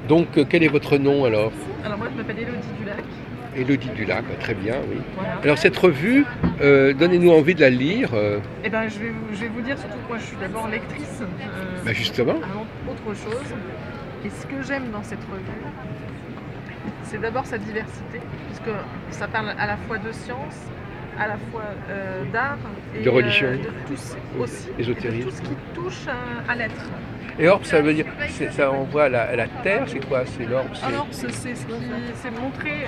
Donc, quel est votre nom alors? Alors moi je m'appelle Élodie Dulac. Élodie Dulac, très bien, oui. Voilà. Alors cette revue, donnez-nous envie de la lire. Et ben je vais vous dire surtout que moi je suis d'abord lectrice Bah justement. avant autre chose. Et ce que j'aime dans cette revue, c'est d'abord sa diversité, puisque ça parle à la fois de science, à la fois d'art et De religion. de tout aussi, et de Ésotérisme. tout ce qui touche à l'être. Et orbe, ça veut dire, ça envoie à la terre, c'est quoi? C'est l'orbe, Alors c'est montrer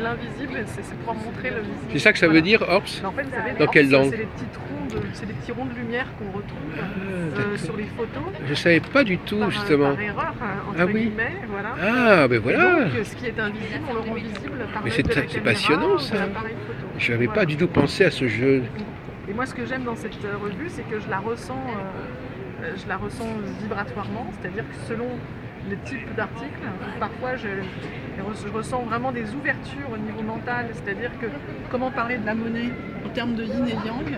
l'invisible, c'est pouvoir montrer le visible. C'est ça que ça veut dire, orbe? En fait, vous savez, Dans quelle langue? c'est les petits ronds de lumière qu'on retrouve d'accord. sur les photos. Je savais pas du tout, justement. Par erreur, entre Ah oui. guillemets, voilà. Ah, ben Et voilà. donc, ce qui est invisible, on le rend visible par Mais l'aide de la c'est caméra passionnant, ou de ça. l'appareil photo. Je n'avais Voilà. pas du tout pensé à ce jeu. Et moi, ce que j'aime dans cette revue, c'est que je la ressens vibratoirement, c'est-à-dire que selon le type d'article, parfois je ressens vraiment des ouvertures au niveau mental, c'est-à-dire que comment parler de la monnaie en termes de yin et yang,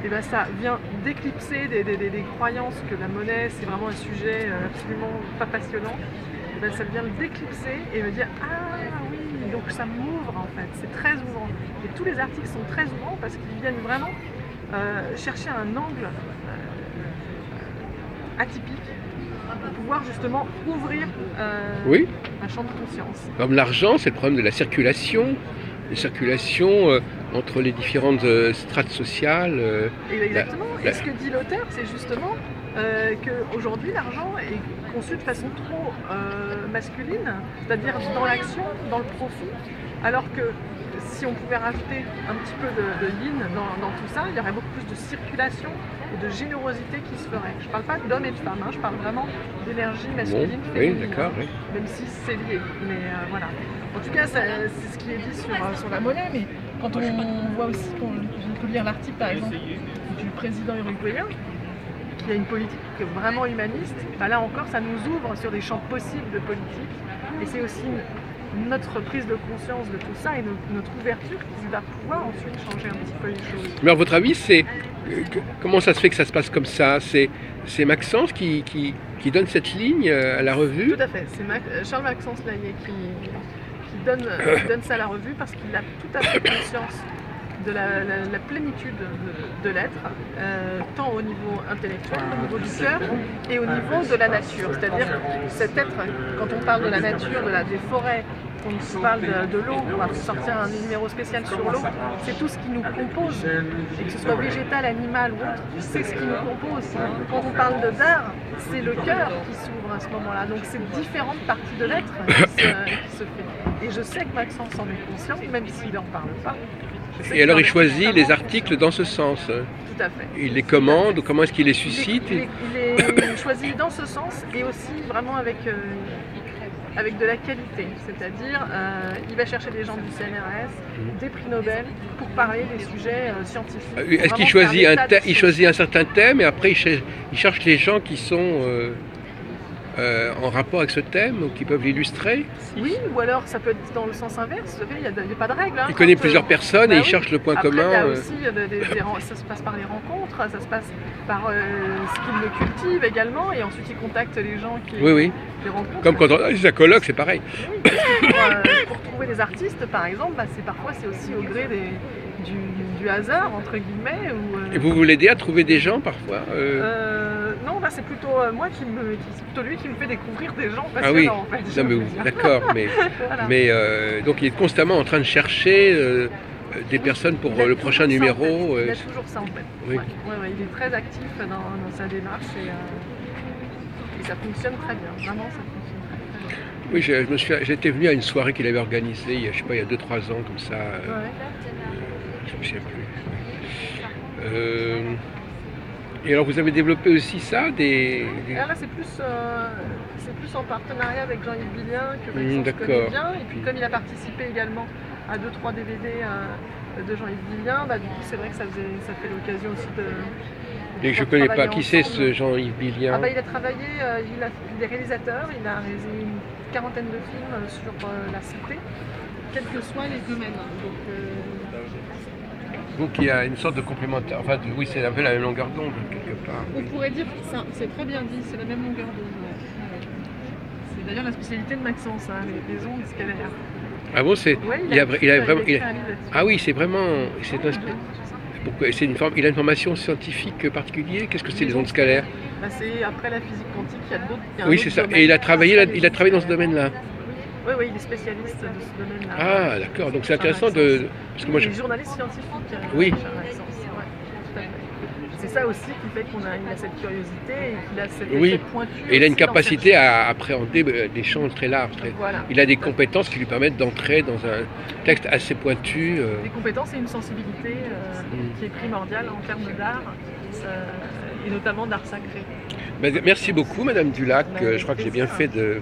et ben ça vient d'éclipser des croyances que la monnaie c'est vraiment un sujet absolument pas passionnant, et ben ça vient le déclipser et me dire ah oui, donc ça m'ouvre en fait, c'est très ouvrant. Et tous les articles sont très ouvrants parce qu'ils viennent vraiment chercher un angle atypique pour pouvoir justement ouvrir Oui. un champ de conscience. Comme l'argent, c'est le problème de la circulation. La circulation entre les différentes strates sociales. Et exactement. Et ce que dit l'auteur, c'est justement qu'aujourd'hui, l'argent est conçu de façon trop masculine, c'est-à-dire dans l'action, dans le profit, alors que si on pouvait rajouter un petit peu de yin dans tout ça, il y aurait beaucoup plus de circulation et de générosité qui se ferait. Je ne parle pas d'hommes et de femmes, je parle vraiment d'énergie masculine, Bon, féminine, oui, d'accord, oui. même si c'est lié. Mais voilà. En tout cas, c'est ce qui est dit sur la monnaie, mais quand on voit aussi, on peut lire l'article par exemple du président uruguayen, qui a une politique vraiment humaniste, bah là encore, ça nous ouvre sur des champs possibles de politique. Et c'est aussi notre prise de conscience de tout ça et notre ouverture qui va pouvoir ensuite changer un petit peu les choses. Mais à votre avis, comment ça se fait que ça se passe comme ça? C'est Maxence qui donne cette ligne à la revue? Tout à fait, c'est Charles Maxence Laillé qui donne ça à la revue parce qu'il a tout à fait conscience de la plénitude de l'être, tant au niveau intellectuel, au niveau du cœur et au niveau de la nature. C'est-à-dire cet être, quand on parle de la nature, des forêts, quand on parle de l'eau, on va sortir un numéro spécial sur l'eau, c'est tout ce qui nous compose, et que ce soit végétal, animal ou autre, c'est ce qui nous compose. Quand on parle d'art, c'est le cœur qui s'ouvre à ce moment-là. Donc c'est différentes parties de l'être qui se fait. Et je sais que Maxence en est conscient, même s'il n'en parle pas. Et alors il choisit les articles dans ce sens. Tout à fait. Il les commande, ou comment est-ce qu'il les suscite? Il les choisit dans ce sens et aussi vraiment avec de la qualité. C'est-à-dire, il va chercher des gens du CNRS, des prix Nobel, pour parler des sujets scientifiques. Est-ce qu'il choisit un certain thème et après il cherche les gens qui sont en rapport avec ce thème ou qui peuvent l'illustrer? Oui, ou alors ça peut être dans le sens inverse. Il n'y a pas de règle. Il connaît plusieurs personnes et il cherche le point après, commun. Il y a aussi ça se passe par les rencontres, ça se passe par ce qu'il le cultive également, et ensuite il contacte les gens qui Oui. les rencontrent. Comme quand on a des colloques, c'est pareil. Oui, parce que pour trouver des artistes, par exemple, parfois c'est aussi au gré du hasard, entre guillemets. Et vous l'aider à trouver des gens parfois Non, là c'est plutôt c'est plutôt lui qui me fait découvrir des gens passionnants. Ah oui, en fait. non, mais d'accord, Voilà. donc il est constamment en train de chercher des personnes pour le prochain numéro. Il a toujours ça en fait. Oui. Ouais, il est très actif dans sa démarche et ça fonctionne très bien. Vraiment, ça fonctionne très bien. Oui, j'étais venu à une soirée qu'il avait organisée il y a 2-3 ans comme ça. Ouais. Je ne me souviens plus. Et alors vous avez développé aussi ça Alors là c'est plus en partenariat avec Jean-Yves Billien que Maxence connaît bien. Et puis comme il a participé également à 2-3 DVD de Jean-Yves Billien, du coup c'est vrai que ça fait l'occasion aussi de Et je ne connais pas. Qui c'est ensemble. ce Jean-Yves Billien? Il a travaillé, il est réalisateur, il a réalisé une quarantaine de films sur la santé, quels que soient les domaines. Donc il y a une sorte de complémentaire. Enfin, oui, c'est un peu la même longueur d'onde quelque part. On pourrait dire que c'est très bien dit, c'est la même longueur d'onde. d'ailleurs la spécialité de Maxence, hein, les ondes scalaires. Ah bon, c'est. Ouais, Il a vraiment. écrit un livre là-dessus. Ah oui, c'est vraiment. Pourquoi c'est une forme. Il a une formation scientifique particulière. Qu'est-ce que c'est les ondes scalaires? Bah, c'est après la physique quantique, il y a d'autres. Oui, c'est ça. Et il a travaillé dans ce domaine-là. Oui, oui, il est spécialiste de ce domaine-là. Ah, d'accord. Donc c'est intéressant de. Parce que moi, Il est journaliste scientifique. Oui. Charles Maxence. Ouais, tout à fait. C'est ça aussi qui fait qu'il a cette curiosité et qu'il a cette Oui. cette pointure. Et il a une aussi dans capacité cette- à appréhender des champs très larges. Voilà. Il a des compétences qui lui permettent d'entrer dans un texte assez pointu. Des compétences et une sensibilité qui est primordiale en termes d'art et notamment d'art sacré. Merci beaucoup, Madame Dulac. Bah, Je crois que j'ai bien fait de